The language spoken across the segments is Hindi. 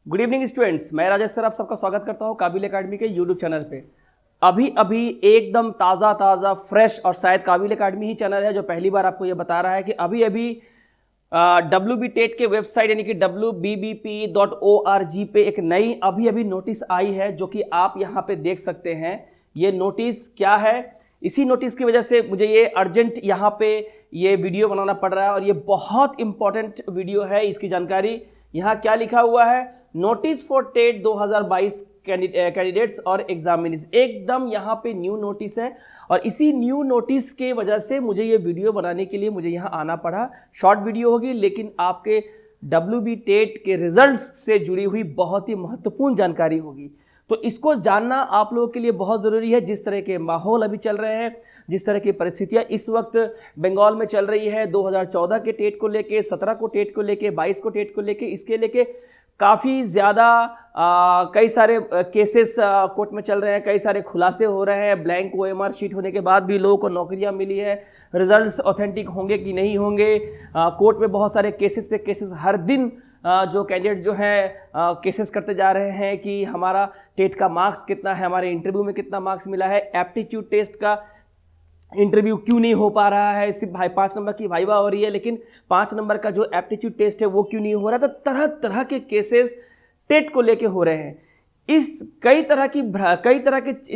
गुड इवनिंग स्टूडेंट्स, मैं राजेश सर आप सबका स्वागत करता हूं काबिल एकेडमी के यूट्यूब चैनल पे। अभी एकदम ताज़ा फ्रेश और शायद काबिल एकेडमी ही चैनल है जो पहली बार आपको ये बता रहा है कि अभी WB टेट के वेबसाइट यानी कि wbbp.org पे एक नई अभी नोटिस आई है जो कि आप यहाँ पे देख सकते हैं। ये नोटिस क्या है, इसी नोटिस की वजह से मुझे ये अर्जेंट यहाँ पे ये वीडियो बनाना पड़ रहा है और ये बहुत इंपॉर्टेंट वीडियो है। इसकी जानकारी यहाँ क्या लिखा हुआ है, नोटिस फॉर टेट 2022 कैंडिडेट्स और एग्जामिनीज, एकदम यहाँ पे न्यू नोटिस है और इसी न्यू नोटिस के वजह से मुझे ये वीडियो बनाने के लिए मुझे यहाँ आना पड़ा। शॉर्ट वीडियो होगी लेकिन आपके WB टेट के रिजल्ट्स से जुड़ी हुई बहुत ही महत्वपूर्ण जानकारी होगी, तो इसको जानना आप लोगों के लिए बहुत ज़रूरी है। जिस तरह के माहौल अभी चल रहे हैं, जिस तरह की परिस्थितियाँ इस वक्त बंगाल में चल रही है, 2014 के टेट को लेके, 17 को टेट को लेके, 22 को टेट को लेके, इसके लेके काफ़ी ज़्यादा कई सारे केसेस कोर्ट में चल रहे हैं, कई सारे खुलासे हो रहे हैं। ब्लैंक OMR शीट होने के बाद भी लोगों को नौकरियां मिली है, रिजल्ट्स ऑथेंटिक होंगे कि नहीं होंगे, कोर्ट में बहुत सारे केसेस पे केसेस हर दिन जो कैंडिडेट जो है केसेस करते जा रहे हैं कि हमारा टेट का मार्क्स कितना है, हमारे इंटरव्यू में कितना मार्क्स मिला है, एप्टीट्यूड टेस्ट का इंटरव्यू क्यों नहीं हो पा रहा है, सिर्फ 5 नंबर की वाइवा हो रही है लेकिन 5 नंबर का जो एप्टीट्यूड टेस्ट है वो क्यों नहीं हो रहा। तो तरह तरह के केसेस टेट को लेके हो रहे हैं। इस कई तरह की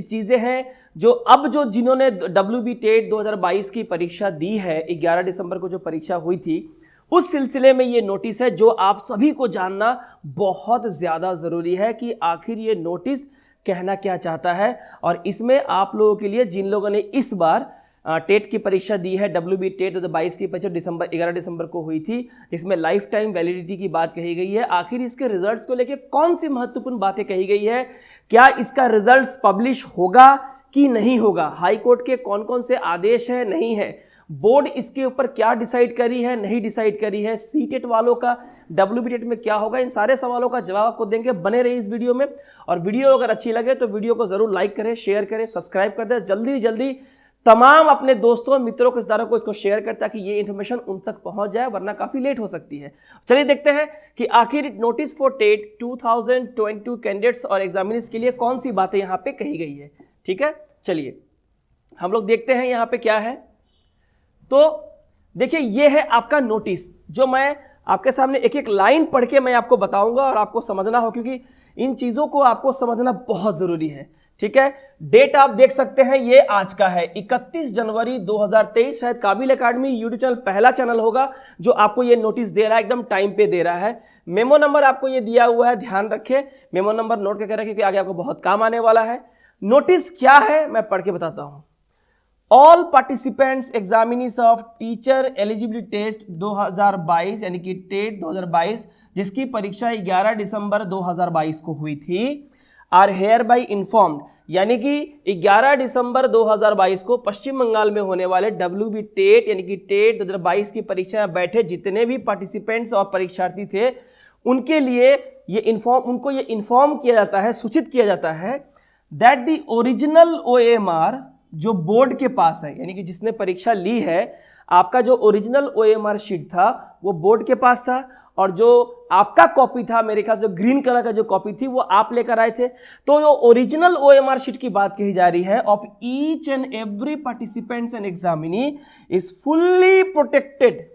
चीज़ें हैं जो अब जो जिन्होंने WB टेट 2022 की परीक्षा दी है, 11 दिसंबर को जो परीक्षा हुई थी, उस सिलसिले में ये नोटिस है जो आप सभी को जानना बहुत ज़्यादा ज़रूरी है कि आखिर ये नोटिस कहना क्या चाहता है। और इसमें आप लोगों के लिए जिन लोगों ने इस बार टेट की परीक्षा दी है, WB टेट 2022 की परीक्षा 11 दिसंबर को हुई थी, जिसमें लाइफ टाइम वैलिडिटी की बात कही गई है। आखिर इसके रिजल्ट्स को लेकर कौन सी महत्वपूर्ण बातें कही गई है, क्या इसका रिजल्ट्स पब्लिश होगा कि नहीं होगा, हाई कोर्ट के कौन कौन से आदेश है नहीं है, बोर्ड इसके ऊपर क्या डिसाइड करी है नहीं डिसाइड करी है, सीटेट वालों का WB टेट में क्या होगा, इन सारे सवालों का जवाब आपको देंगे। बने रहिए इस वीडियो में और वीडियो अगर अच्छी लगे तो वीडियो को जरूर लाइक करें, शेयर करें, सब्सक्राइब कर दें, जल्दी तमाम अपने दोस्तों मित्रों रिश्तेदारों को इसको शेयर करें ताकि ये इन्फॉर्मेशन उन तक पहुंच जाए, वरना काफी लेट हो सकती है। चलिए देखते हैं कि आखिर नोटिस फॉर टेट 2022 कैंडिडेट्स और एग्जामिनीज के लिए कौन सी बातें यहाँ पे कही गई है। ठीक है, चलिए हम लोग देखते हैं यहाँ पे क्या है। तो देखिए ये है आपका नोटिस जो मैं आपके सामने एक एक लाइन पढ़ के मैं आपको बताऊंगा और आपको समझना हो, क्योंकि इन चीजों को आपको समझना बहुत जरूरी है। ठीक है, डेट आप देख सकते हैं ये आज का है 31 जनवरी 2023। शायद काबिल एकेडमी यूट्यूब चैनल पहला चैनल होगा जो आपको ये नोटिस दे रहा है, एकदम टाइम पे दे रहा है। मेमो नंबर आपको ये दिया हुआ है, ध्यान रखें, मेमो नंबर नोट करके रखें क्योंकि आगे आपको बहुत काम आने वाला है। नोटिस क्या है मैं पढ़ के बताता हूं। All participants examinees of teacher eligibility test 2022 यानी कि टेट 2022 जिसकी परीक्षा 11 दिसंबर 2022 को हुई थी, आर हेयर बाई इन्फॉर्म्ड, यानी कि 11 दिसंबर 2022 को पश्चिम बंगाल में होने वाले WB टेट यानी कि टेट 2022 की परीक्षा में बैठे जितने भी पार्टिसिपेंट्स और परीक्षार्थी थे उनके लिए उनको ये इन्फॉर्म किया जाता है, सूचित किया जाता है दैट द ओरिजिनल OMR जो बोर्ड के पास है, यानी कि जिसने परीक्षा ली है, आपका जो ओरिजिनल OMR शीट था वो बोर्ड के पास था और जो आपका कॉपी था, मेरे ख्याल से ग्रीन कलर का जो कॉपी थी वो आप लेकर आए थे। तो जो ओरिजिनल OMR शीट की बात कही जा रही है, of each and every participants and examinee is fully protected,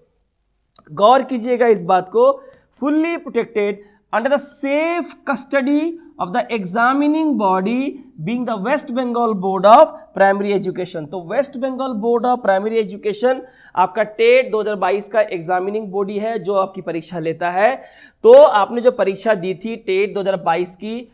गौर कीजिएगा इस बात को, fully protected under the safe custody of the examining body being the West Bengal Board of Primary Education। तो West Bengal board of primary education आपका टेट 2022 का एग्जामिनिंग बॉडी है जो आपकी परीक्षा लेता है। तो आपने जो परीक्षा दी थी टेट 2022 की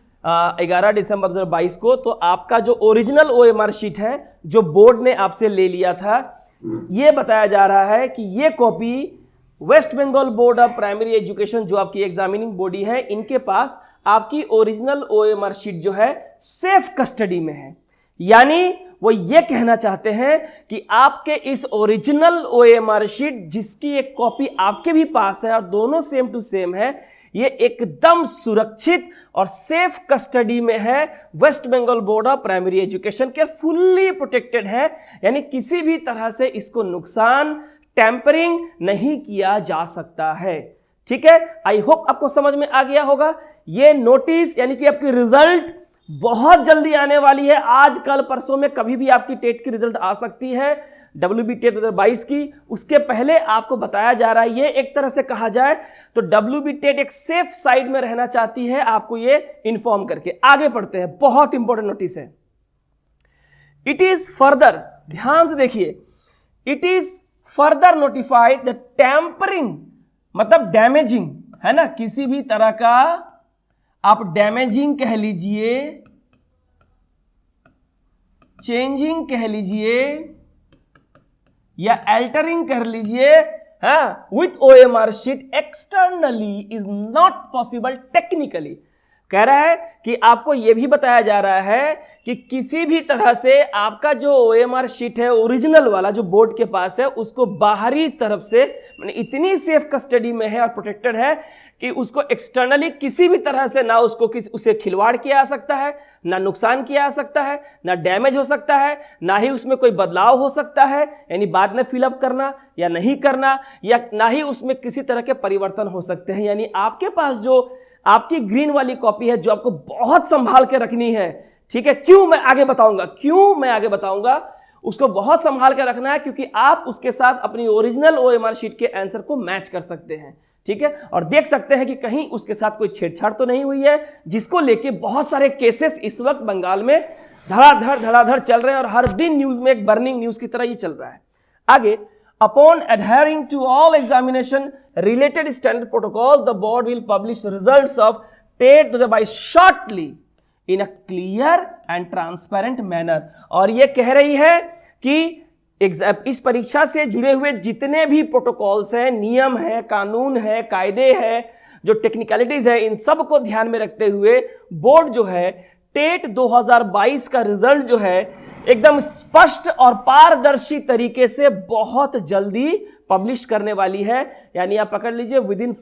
11 दिसंबर 2022 को, तो आपका जो ओरिजिनल OMR शीट है जो बोर्ड ने आपसे ले लिया था, ये बताया जा रहा है कि ये copy West Bengal board of primary education जो आपकी एग्जामिनिंग बॉडी है, इनके पास आपकी ओरिजिनल OMR शीट जो है सेफ कस्टडी में है। यानी वो ये कहना चाहते हैं कि आपके इस ओरिजिनल OMR शीट जिसकी एक कॉपी आपके भी पास है और दोनों सेम टू सेम है, ये एकदम सुरक्षित और सेफ कस्टडी में है, West Bengal board of primary education के फुल्ली प्रोटेक्टेड है, यानी किसी भी तरह से इसको नुकसान टैंपरिंग नहीं किया जा सकता है। ठीक है, आई होप आपको समझ में आ गया होगा। ये नोटिस यानी कि आपकी रिजल्ट बहुत जल्दी आने वाली है। आज कल परसों में कभी भी आपकी टेट की रिजल्ट आ सकती है, WB टेट 2022 की। उसके पहले आपको बताया जा रहा है, ये एक तरह से कहा जाए तो WB टेट एक सेफ साइड में रहना चाहती है, आपको ये इन्फॉर्म करके। आगे पढ़ते हैं, बहुत इंपॉर्टेंट नोटिस है। इट इज फर्दर, ध्यान से देखिए, it is further notified the tampering मतलब डैमेजिंग, है ना, किसी भी तरह का आप डैमेजिंग कह लीजिए, चेंजिंग कह लीजिए या अल्टरिंग कर लीजिए, हाँ, with OMR sheet externally is not possible technically. कह रहा है कि आपको यह भी बताया जा रहा है कि किसी भी तरह से आपका जो OMR शीट है ओरिजिनल वाला जो बोर्ड के पास है, उसको बाहरी तरफ से माने इतनी सेफ कस्टडी में है और प्रोटेक्टेड है कि उसको एक्सटर्नली किसी भी तरह से ना उसे खिलवाड़ किया जा सकता है, ना नुकसान किया जा सकता है, ना डैमेज हो सकता है, ना ही उसमें कोई बदलाव हो सकता है, यानी बाद में फिलअप करना या नहीं करना, या ना ही उसमें किसी तरह के परिवर्तन हो सकते हैं। यानी आपके पास जो आपकी ग्रीन वाली कॉपी है जो आपको बहुत संभाल के रखनी है, ठीक है, क्यों मैं आगे बताऊंगा, उसको बहुत संभाल के रखना है क्योंकि आप उसके साथ अपनी ओरिजिनल OMR शीट के आंसर को मैच कर सकते हैं, ठीक है, और देख सकते हैं कि कहीं उसके साथ कोई छेड़छाड़ तो नहीं हुई है, जिसको लेके बहुत सारे केसेस इस वक्त बंगाल में धड़ाधड़ चल रहे हैं और हर दिन न्यूज में एक बर्निंग न्यूज की तरह ये चल रहा है। आगे, upon adhering to all examination related standard protocols, the board will publish results of TET 2022 shortly in a clear and transparent manner। और ये कह रही है कि इस परीक्षा से जुड़े हुए जितने भी प्रोटोकॉल्स हैं, नियम है, कानून है, कायदे हैं, जो टेक्निकलिटीज है, इन सब को ध्यान में रखते हुए बोर्ड जो है टेट 2022 का रिजल्ट जो है एकदम स्पष्ट और पारदर्शी तरीके से बहुत जल्दी पब्लिश करने वाली है। यानी आप पकड़ लीजिए within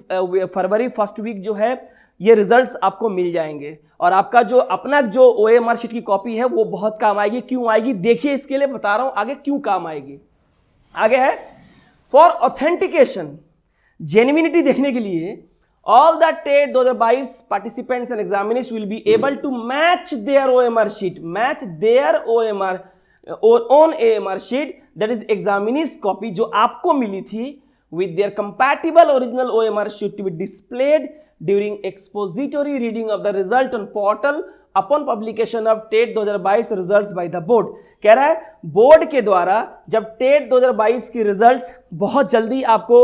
February first week जो है ये रिजल्ट्स आपको मिल जाएंगे और आपका जो अपना जो OMR शीट की कॉपी है वो बहुत काम आएगी। क्यों आएगी देखिए, इसके लिए बता रहा हूं आगे क्यों काम आएगी। आगे है फॉर ऑथेंटिकेशन, जेन्युइनिटी देखने के लिए all the TET 2022 participants and examiners will be able to match their OMR sheet, match their OMR own AMR sheet, that is examinees copy जो आपको मिली थी, with their compatible original OMR sheet to be displayed during expository reading of the result on portal upon publication of TET 2022 results by the board। कह रहा है बोर्ड के द्वारा जब TET 2022 की रिजल्ट्स बहुत जल्दी आपको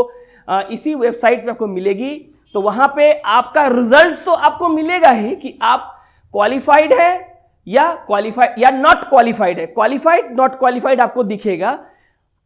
इसी वेबसाइट पे आपको मिलेगी, तो वहां पे आपका रिजल्ट्स तो आपको मिलेगा ही कि आप क्वालिफाइड है या क्वालिफाइड या नॉट क्वालिफाइड है। क्वालिफाइड नॉट क्वालिफाइड आपको दिखेगा,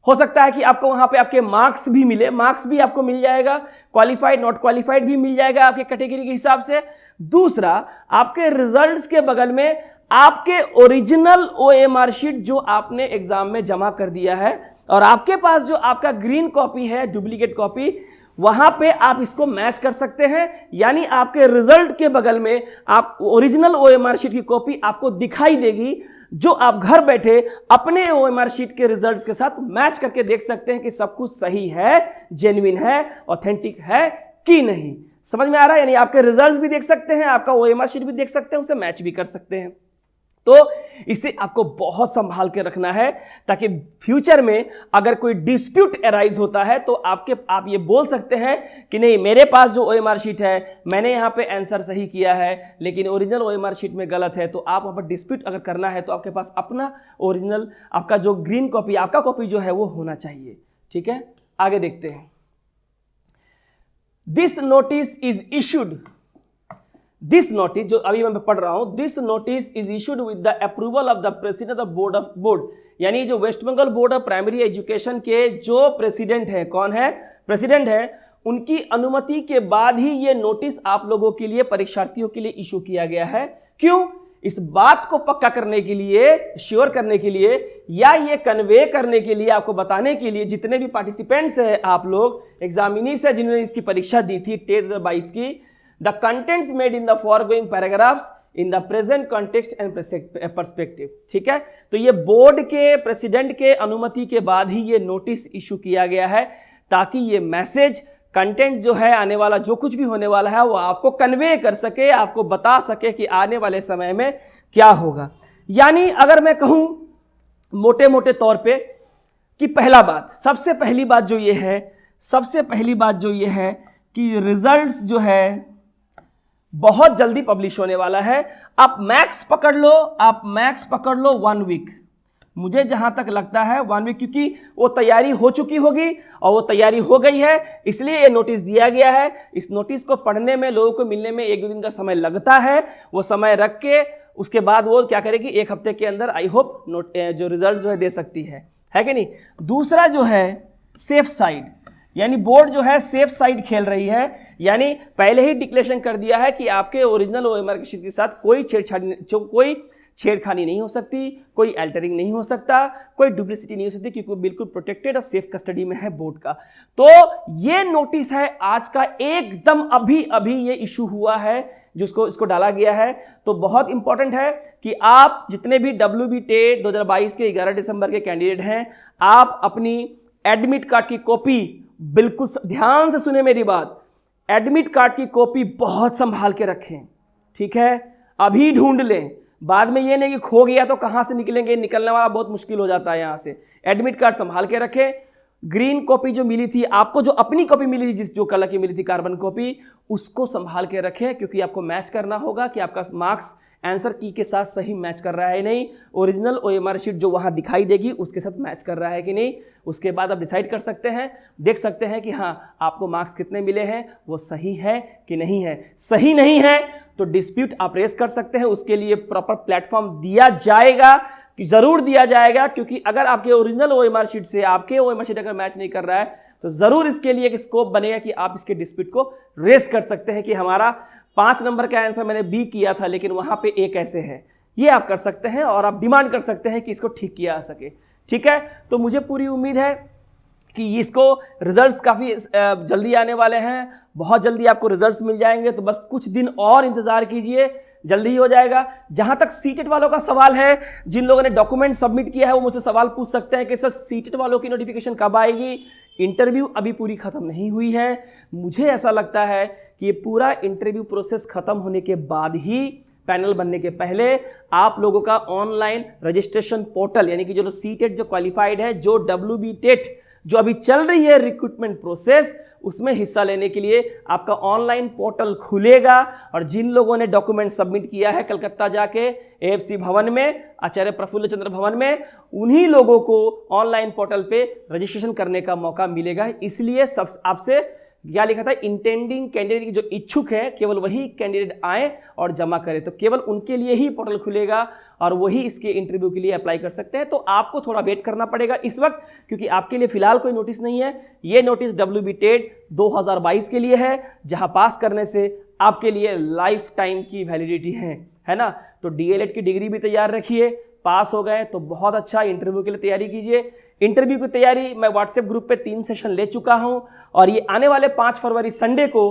हो सकता है कि आपको वहां पे आपके मार्क्स भी मिले, मार्क्स भी आपको मिल जाएगा, क्वालिफाइड नॉट क्वालिफाइड भी मिल जाएगा आपके कैटेगरी के हिसाब से। दूसरा, आपके रिजल्ट्स के बगल में आपके ओरिजिनल OMR शीट जो आपने एग्जाम में जमा कर दिया है और आपके पास जो आपका ग्रीन कॉपी है, डुप्लीकेट कॉपी, वहां पे आप इसको मैच कर सकते हैं। यानी आपके रिजल्ट के बगल में आप ओरिजिनल OMR शीट की कॉपी आपको दिखाई देगी, जो आप घर बैठे अपने OMR शीट के रिजल्ट्स के साथ मैच करके देख सकते हैं कि सब कुछ सही है, जेन्युइन है, ऑथेंटिक है कि नहीं। समझ में आ रहा है? यानी आपके रिजल्ट्स भी देख सकते हैं, आपका OMR शीट भी देख सकते हैं, उसे मैच भी कर सकते हैं। तो इसे आपको बहुत संभाल के रखना है ताकि फ्यूचर में अगर कोई डिस्प्यूट अराइज होता है तो आप ये बोल सकते हैं कि नहीं, मेरे पास जो OMR शीट है मैंने यहाँ पे आंसर सही किया है लेकिन ओरिजिनल OMR शीट में गलत है। तो आप वहाँ पर डिस्प्यूट अगर करना है तो आपके पास अपना ओरिजिनल, आपका जो ग्रीन कॉपी, आपका कॉपी जो है वो होना चाहिए। ठीक है, आगे देखते हैं। This notice is issued, this notice जो अभी मैं पढ़ रहा हूं, this notice is issued with the approval of the president of board, यानी जो West Bengal board of primary education के जो प्रेसिडेंट है, कौन है प्रेसिडेंट है, उनकी अनुमति के बाद ही ये नोटिस आप लोगों के लिए, परीक्षार्थियों के लिए इशू किया गया है। क्यों? इस बात को पक्का करने के लिए, श्योर करने के लिए, या ये कन्वे करने के लिए, आपको बताने के लिए, जितने भी पार्टिसिपेंट्स हैं, आप लोग एग्जामिनीज है जिन्होंने इसकी परीक्षा दी थी टेट 2022 की, the contents made in the foregoing paragraphs in the present context and perspective। ठीक है, तो ये बोर्ड के प्रेसिडेंट के अनुमति के बाद ही ये नोटिस इशू किया गया है ताकि ये मैसेज कंटेंट जो है आने वाला जो कुछ भी होने वाला है वो आपको कन्वे कर सके, आपको बता सके कि आने वाले समय में क्या होगा। यानी अगर मैं कहूं मोटे मोटे तौर पे कि पहला बात, सबसे पहली बात जो ये है कि रिजल्ट्स जो है बहुत जल्दी पब्लिश होने वाला है। आप मैक्स पकड़ लो 1 वीक, मुझे जहां तक लगता है 1 वीक, क्योंकि वो तैयारी हो चुकी होगी और वो तैयारी हो गई है, इसलिए ये नोटिस दिया गया है। इस नोटिस को पढ़ने में, लोगों को मिलने में 1-2 दिन का समय लगता है। वो समय रख के उसके बाद वो क्या करेगी, 1 हफ्ते के अंदर आई होप जो रिजल्ट जो है दे सकती है कि नहीं। दूसरा जो है सेफ साइड, यानी बोर्ड जो है सेफ साइड खेल रही है, यानी पहले ही डिक्लेरेशन कर दिया है कि आपके ओरिजिनल OMR की शीट के साथ कोई छेड़खानी नहीं हो सकती, कोई अल्टरिंग नहीं हो सकता, कोई डुप्लिसिटी नहीं हो सकती, क्योंकि बिल्कुल प्रोटेक्टेड और सेफ कस्टडी में है बोर्ड का। तो ये नोटिस है आज का, एकदम अभी ये इशू हुआ है जिसको इसको डाला गया है। तो बहुत इंपॉर्टेंट है कि आप जितने भी WB टेट 2022 के 11 दिसंबर के कैंडिडेट हैं, आप अपनी एडमिट कार्ड की कॉपी, बिल्कुल ध्यान से सुने मेरी बात, एडमिट कार्ड की कॉपी बहुत संभाल के रखें, ठीक है। अभी ढूंढ लें, बाद में ये नहीं कि खो गया तो कहां से निकलेंगे, निकलने वाला बहुत मुश्किल हो जाता है। यहां से एडमिट कार्ड संभाल के रखें। ग्रीन कॉपी जो मिली थी आपको, जो अपनी कॉपी मिली थी, जो कलर की मिली थी कार्बन कॉपी, उसको संभाल के रखें, क्योंकि आपको मैच करना होगा कि आपका मार्क्स आंसर की के साथ सही मैच कर रहा है नहीं, ओरिजिनल OMR शीट जो वहां दिखाई देगी उसके साथ मैच कर रहा है कि नहीं। उसके बाद आप डिसाइड कर सकते हैं, देख सकते हैं कि हाँ आपको मार्क्स कितने मिले हैं, वो सही है कि नहीं है। सही नहीं है तो डिस्प्यूट आप रेज कर सकते हैं, उसके लिए प्रॉपर प्लेटफॉर्म दिया जाएगा, जरूर दिया जाएगा, क्योंकि अगर आपके ओरिजिनल OMR शीट से आपके OMR शीट अगर मैच नहीं कर रहा है तो जरूर इसके लिए एक स्कोप बनेगा कि आप इसके डिस्प्यूट को रेज कर सकते हैं कि हमारा 5 नंबर का आंसर मैंने B किया था लेकिन वहां पे A कैसे है, ये आप कर सकते हैं और आप डिमांड कर सकते हैं कि इसको ठीक किया जा सके, ठीक है। तो मुझे पूरी उम्मीद है कि इसको रिजल्ट्स काफ़ी जल्दी आने वाले हैं, बहुत जल्दी आपको रिजल्ट्स मिल जाएंगे। तो बस कुछ दिन और इंतज़ार कीजिए, जल्दी ही हो जाएगा। जहां तक सीटेट वालों का सवाल है, जिन लोगों ने डॉक्यूमेंट सबमिट किया है वो मुझसे सवाल पूछ सकते हैं कि सर सीटेट वालों की नोटिफिकेशन कब आएगी। इंटरव्यू अभी पूरी खत्म नहीं हुई है, मुझे ऐसा लगता है कि ये पूरा इंटरव्यू प्रोसेस खत्म होने के बाद ही, पैनल बनने के पहले, आप लोगों का ऑनलाइन रजिस्ट्रेशन पोर्टल, यानी कि जो सीटेट जो क्वालिफाइड है, जो WB टेट जो अभी चल रही है रिक्रूटमेंट प्रोसेस, उसमें हिस्सा लेने के लिए आपका ऑनलाइन पोर्टल खुलेगा। और जिन लोगों ने डॉक्यूमेंट सबमिट किया है कलकत्ता जाके AFC भवन में, आचार्य प्रफुल्ल चंद्र भवन में, उन्हीं लोगों को ऑनलाइन पोर्टल पे रजिस्ट्रेशन करने का मौका मिलेगा। इसलिए सब आपसे क्या लिखा था, इंटेंडिंग कैंडिडेट की जो इच्छुक है केवल वही कैंडिडेट आए और जमा करें, तो केवल उनके लिए ही पोर्टल खुलेगा और वही इसके इंटरव्यू के लिए अप्लाई कर सकते हैं। तो आपको थोड़ा वेट करना पड़ेगा इस वक्त, क्योंकि आपके लिए फिलहाल कोई नोटिस नहीं है। ये नोटिस WB टेट 2022 के लिए है, जहां पास करने से आपके लिए लाइफ टाइम की वैलिडिटी है ना। तो DLED की डिग्री भी तैयार रखिए, पास हो गए तो बहुत अच्छा, इंटरव्यू के लिए तैयारी कीजिए। इंटरव्यू की तैयारी मैं व्हाट्सएप ग्रुप पे 3 सेशन ले चुका हूं और ये आने वाले 5 फरवरी संडे को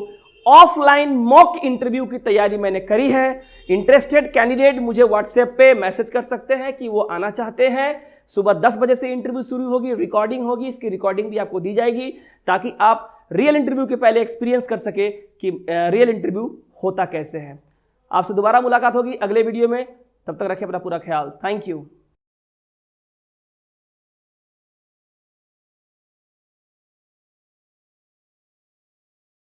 ऑफलाइन मॉक इंटरव्यू की तैयारी मैंने करी है। इंटरेस्टेड कैंडिडेट मुझे व्हाट्सएप पे मैसेज कर सकते हैं कि वो आना चाहते हैं। सुबह 10 बजे से इंटरव्यू शुरू होगी, रिकॉर्डिंग होगी, इसकी रिकॉर्डिंग भी आपको दी जाएगी ताकि आप रियल इंटरव्यू के पहले एक्सपीरियंस कर सके कि रियल इंटरव्यू होता कैसे है। आपसे दोबारा मुलाकात होगी अगले वीडियो में, तब तक रखें अपना पूरा ख्याल। Thank you.